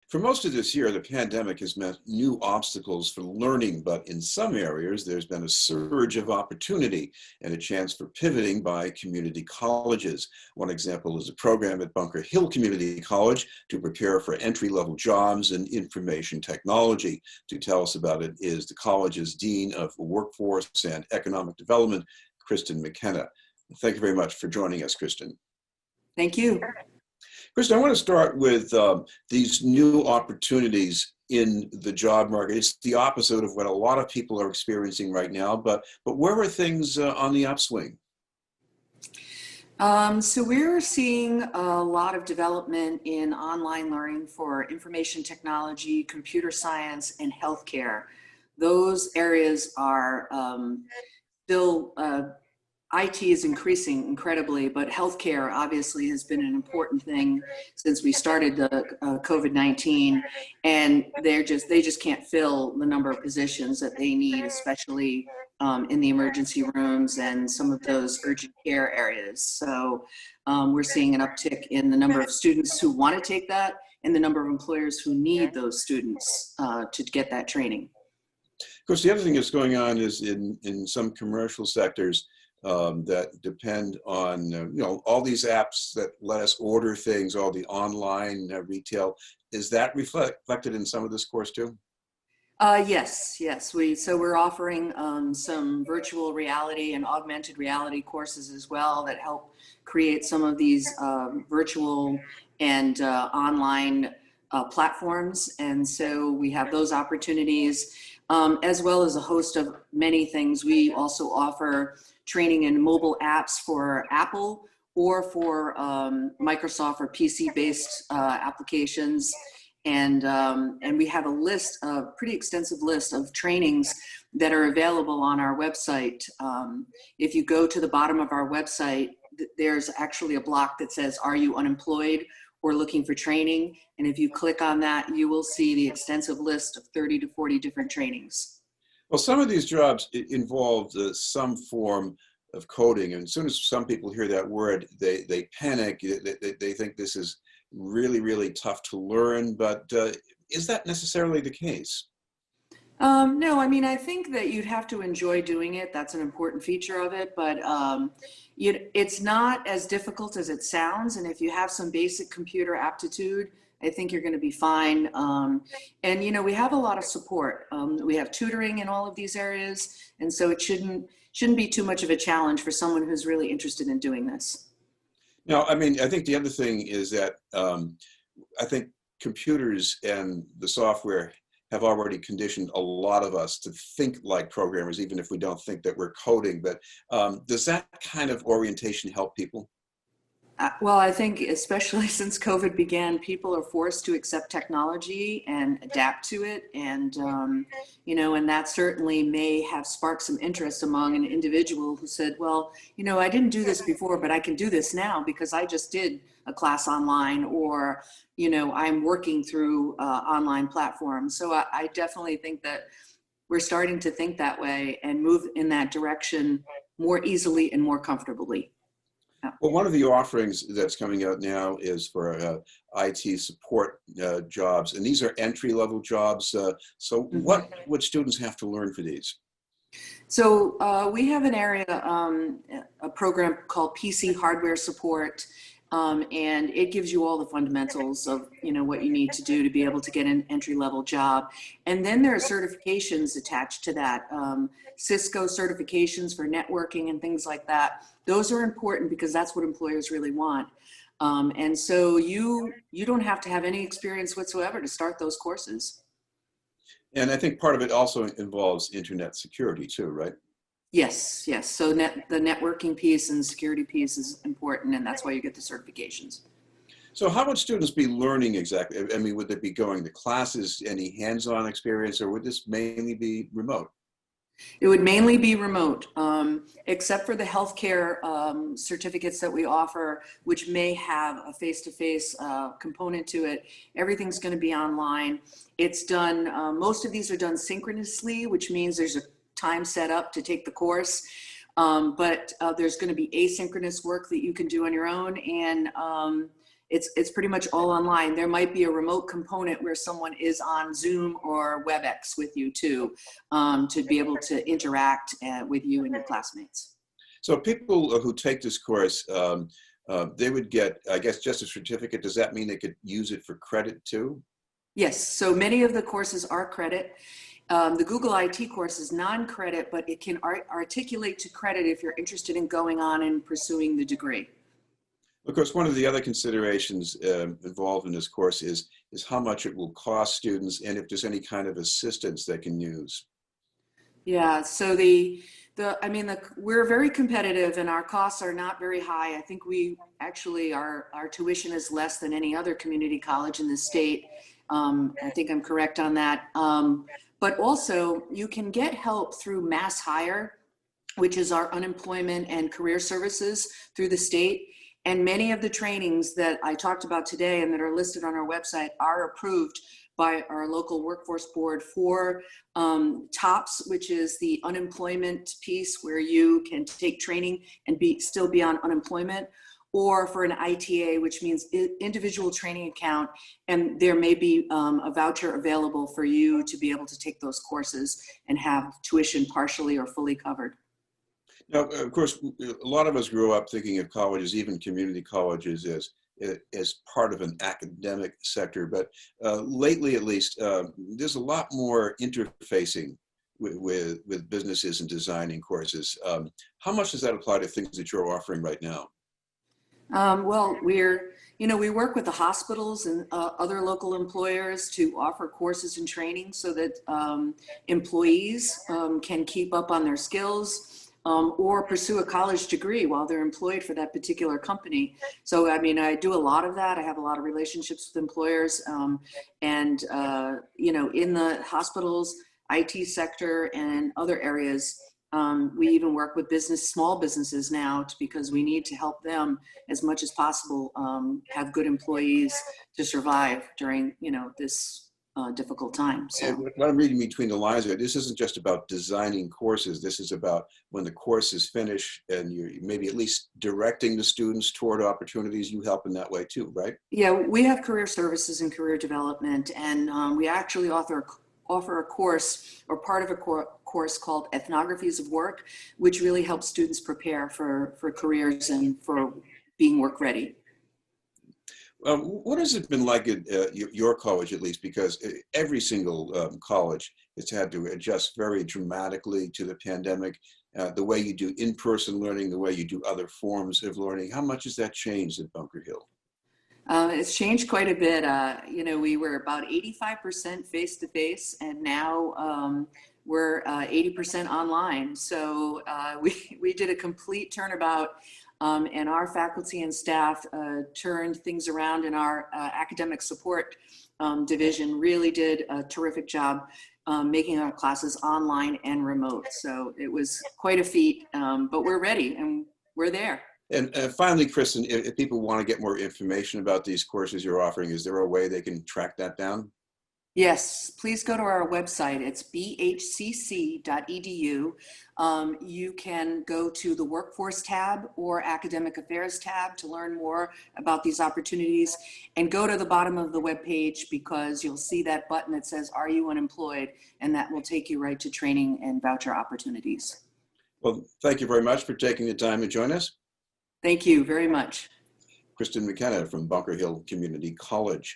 For most of this year, the pandemic has meant new obstacles for learning, but in some areas, there's been a surge of opportunity and a chance for pivoting by community colleges. One example is a program at Bunker Hill Community College to prepare for entry-level jobs in information technology. To tell us about it is the college's Dean of Workforce and Economic Development, Kristen McKenna. Thank you very much for joining us, Kristen. Thank you. Kristen, I want to start with these new opportunities in the job market. It's the opposite of what a lot of people are experiencing right now, but where are things on the upswing? So we're seeing a lot of development in online learning for information technology, computer science, and healthcare. Those areas are still IT is increasing incredibly, but healthcare obviously has been an important thing since we started the COVID-19, and they just can't fill the number of positions that they need, especially in the emergency rooms and some of those urgent care areas. So we're seeing an uptick in the number of students who want to take that and the number of employers who need those students to get that training. Of course, the other thing that's going on is in some commercial sectors, that depend on all these apps that let us order things, all the online retail. Is that reflected in some of this course too? Yes. We're offering some virtual reality and augmented reality courses as well that help create some of these virtual and online platforms, and so we have those opportunities as well as a host of many things. We also offer training in mobile apps for Apple or for Microsoft or PC-based applications. And we have a pretty extensive list of trainings that are available on our website. If you go to the bottom of our website, there's actually a block that says, "Are you unemployed or looking for training?" And if you click on that, you will see the extensive list of 30 to 40 different trainings. Well, some of these jobs involve some form of coding, and as soon as some people hear that word, they panic. They think this is really, really tough to learn, but is that necessarily the case? No, I mean, I think that you'd have to enjoy doing it. That's an important feature of it, but it's not as difficult as it sounds, and if you have some basic computer aptitude, I think you're going to be fine. And we have a lot of support. We have tutoring in all of these areas, and so it shouldn't be too much of a challenge for someone who's really interested in doing this. Now, I mean, I think the other thing is that I think computers and the software have already conditioned a lot of us to think like programmers, even if we don't think that we're coding. But does that kind of orientation help people? Well, I think especially since COVID began, people are forced to accept technology and adapt to it. And, and that certainly may have sparked some interest among an individual who said, well, I didn't do this before, but I can do this now because I just did a class online, or, I'm working through online platforms. So I definitely think that we're starting to think that way and move in that direction more easily and more comfortably. Well, one of the offerings that's coming out now is for IT support jobs, and these are entry-level jobs. So what would students have to learn for these? So we have an area, a program called PC hardware support, and it gives you all the fundamentals of what you need to do to be able to get an entry-level job. And then there are certifications attached to that, Cisco certifications for networking and things like that. Those are important because that's what employers really want. And so you don't have to have any experience whatsoever to start those courses. And I think part of it also involves internet security too, right? Yes. So the networking piece and security piece is important, and that's why you get the certifications. So how would students be learning exactly? I mean, would they be going to classes, any hands-on experience, or would this mainly be remote? It would mainly be remote, except for the healthcare certificates that we offer, which may have a face-to-face component to it. Everything's going to be online. It's done, most of these are done synchronously, which means there's a time set up to take the course, but there's going to be asynchronous work that you can do on your own, and it's pretty much all online. There might be a remote component where someone is on Zoom or WebEx with you too, to be able to interact with you and your classmates. So people who take this course, they would get, I guess, just a certificate. Does that mean they could use it for credit too? Yes, so many of the courses are credit. The Google IT course is non-credit, but it can articulate to credit if you're interested in going on and pursuing the degree. Of course, one of the other considerations involved in this course is how much it will cost students and if there's any kind of assistance they can use. Yeah, so we're very competitive and our costs are not very high. I think we actually, our tuition is less than any other community college in the state. I think I'm correct on that. But also you can get help through Mass Hire, which is our unemployment and career services through the state. And many of the trainings that I talked about today and that are listed on our website are approved by our local workforce board for TOPS, which is the unemployment piece where you can take training and still be on unemployment, or for an ITA, which means individual training account, and there may be a voucher available for you to be able to take those courses and have tuition partially or fully covered. Now, of course, a lot of us grew up thinking of colleges, even community colleges, as part of an academic sector, but lately at least, there's a lot more interfacing with businesses and designing courses. How much does that apply to things that you're offering right now? Well, we work with the hospitals and other local employers to offer courses and training so that employees can keep up on their skills or pursue a college degree while they're employed for that particular company. So, I do a lot of that. I have a lot of relationships with employers and in the hospitals, IT sector and other areas. We even work with small businesses now because we need to help them as much as possible have good employees to survive during, this difficult time. So what I'm reading between the lines here, this isn't just about designing courses. This is about when the course is finished and you're maybe at least directing the students toward opportunities. You help in that way too, right? Yeah, we have career services and career development, and we actually offer a course or part of a course called Ethnographies of Work, which really helps students prepare for careers and for being work ready. What has it been like at your college, at least, because every single college has had to adjust very dramatically to the pandemic, the way you do in-person learning, the way you do other forms of learning. How much has that changed at Bunker Hill? It's changed quite a bit. We were about 85% face-to-face, and now we're 80% online. So we did a complete turnabout, and our faculty and staff turned things around, and our academic support division really did a terrific job making our classes online and remote. So it was quite a feat, but we're ready and we're there. And finally, Kristen, if people want to get more information about these courses you're offering, is there a way they can track that down? Yes, please go to our website. It's bhcc.edu. You can go to the Workforce tab or Academic Affairs tab to learn more about these opportunities, and go to the bottom of the webpage because you'll see that button that says, "Are you unemployed?" And that will take you right to training and voucher opportunities. Well, thank you very much for taking the time to join us. Thank you very much. Kristen McKenna from Bunker Hill Community College.